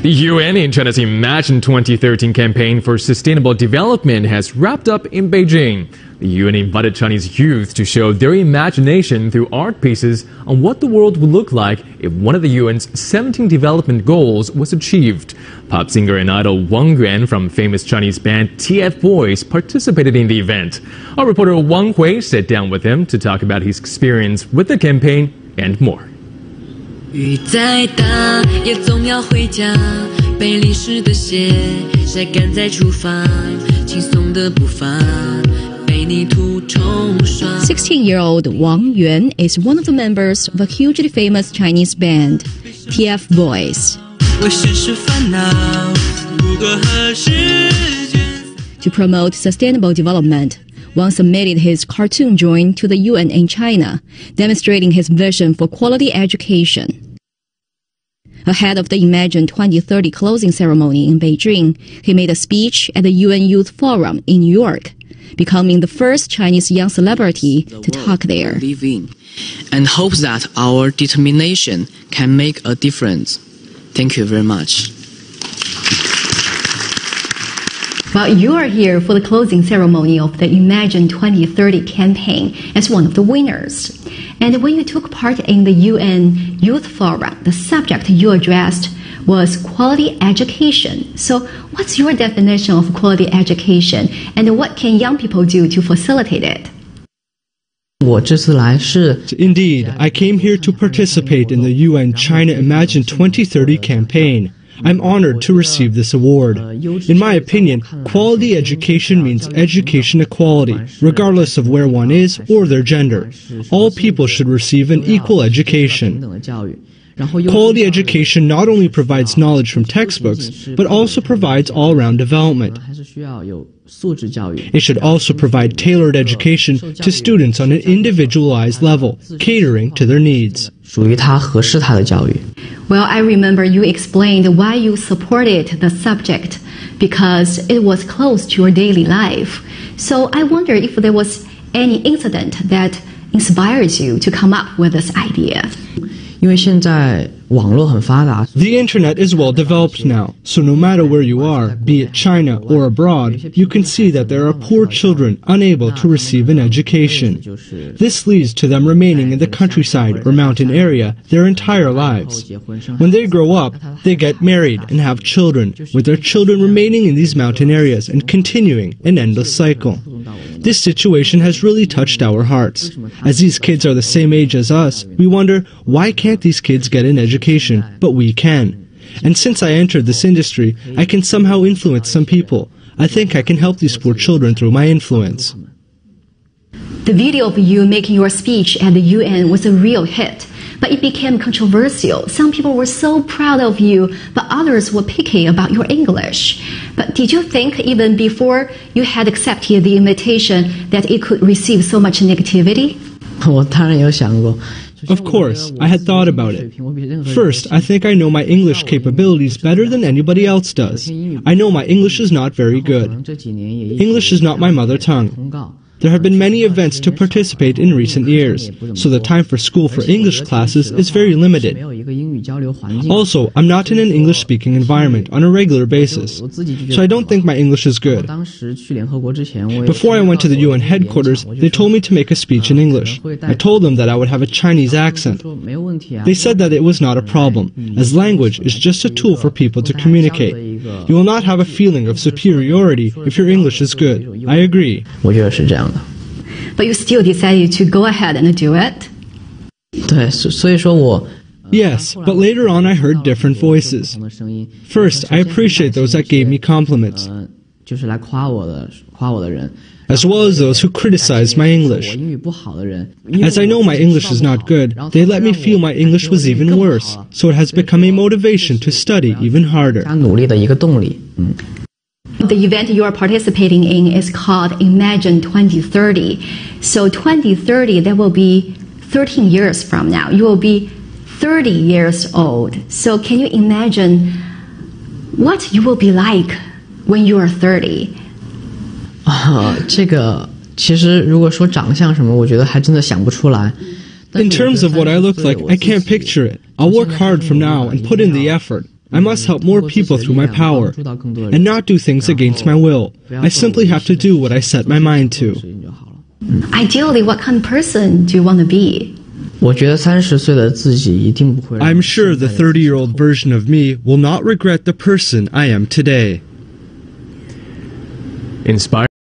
The UN in China's Imagine 2013 campaign for sustainable development has wrapped up in Beijing. The UN invited Chinese youth to show their imagination through art pieces on what the world would look like if one of the UN's 17 development goals was achieved. Pop singer and idol Wang Yuan from famous Chinese band TFBOYS participated in the event. Our reporter Wang Hui sat down with him to talk about his experience with the campaign and more. 雨再大也总要回家，被淋湿的鞋晒干再出发，轻松的步伐被泥土冲刷。 16-year-old Wang Yuan is one of the members of a hugely famous Chinese band, TFBOYS. 为世事烦恼，不过何时间。 To promote sustainable development, Wang submitted his cartoon drawing to the UN in China, demonstrating his vision for quality education. Ahead of the Imagine 2030 closing ceremony in Beijing, he made a speech at the UN Youth Forum in New York, becoming the first Chinese young celebrity to talk there. Live in, and hope that our determination can make a difference. Thank you very much. Well, you are here for the closing ceremony of the Imagine 2030 campaign as one of the winners. And when you took part in the UN Youth Forum, the subject you addressed was quality education. So what's your definition of quality education, and what can young people do to facilitate it? 我这次来是 Indeed, I came here to participate in the UN China Imagine 2030 campaign. I'm honored to receive this award. In my opinion, quality education means education equality, regardless of where one is or their gender. All people should receive an equal education. Quality education not only provides knowledge from textbooks, but also provides all-round development. It should also provide tailored education to students on an individualized level, catering to their needs. 属于他合适他的教育。 Well, I remember you explained why you supported the subject, because it was close to your daily life. So I wonder if there was any incident that inspires you to come up with this idea. 因为现在网络很发达。 The internet is well developed now, so no matter where you are, be it China or abroad, you can see that there are poor children unable to receive an education. This leads to them remaining in the countryside or mountain area their entire lives. When they grow up, they get married and have children, with their children remaining in these mountain areas and continuing an endless cycle. This situation has really touched our hearts. As these kids are the same age as us, we wonder, why can't these kids get an education, but we can? And since I entered this industry, I can somehow influence some people. I think I can help these poor children through my influence. The video of you making your speech at the UN was a real hit, but it became controversial. Some people were so proud of you, but others were picky about your English. But did you think, even before you had accepted the invitation, that it could receive so much negativity? 我当然有想过。 Of course, I had thought about it. First, I think I know my English capabilities better than anybody else does. I know my English is not very good. English is not my mother tongue. There have been many events to participate in recent years, so the time for school for English classes is very limited. Also, I'm not in an English-speaking environment on a regular basis, so I don't think my English is good. Before I went to the UN headquarters, they told me to make a speech in English. I told them that I would have a Chinese accent. They said that it was not a problem, as language is just a tool for people to communicate. You will not have a feeling of superiority if your English is good. I agree. 我觉得是这样的。 But you still decided to go ahead and do it? 对，所以说我。 Yes, but later on I heard different voices. First, I appreciate those that gave me compliments, 就是来夸我的人。 as well as those who criticized my English. 英语不好的人。 As I know my English is not good, they let me feel my English was even worse, so it has become a motivation to study even harder. 他努力的一个动力。 The event you are participating in is called Imagine 2030. So 2030, that will be 13 years from now. You will be 30 years old. So can you imagine what you will be like when you are 30? 这个其实如果说长相什么，我觉得还真的想不出来。 In terms of what I look like, I can't picture it. I'll work hard from now and put in the effort. I must help more people through my power, and not do things against my will. I simply have to do what I set my mind to. Ideally, what kind of person do you want to be? 我觉得30岁的自己一定不会。I'm sure the 30-year-old version of me will not regret the person I am today. Inspired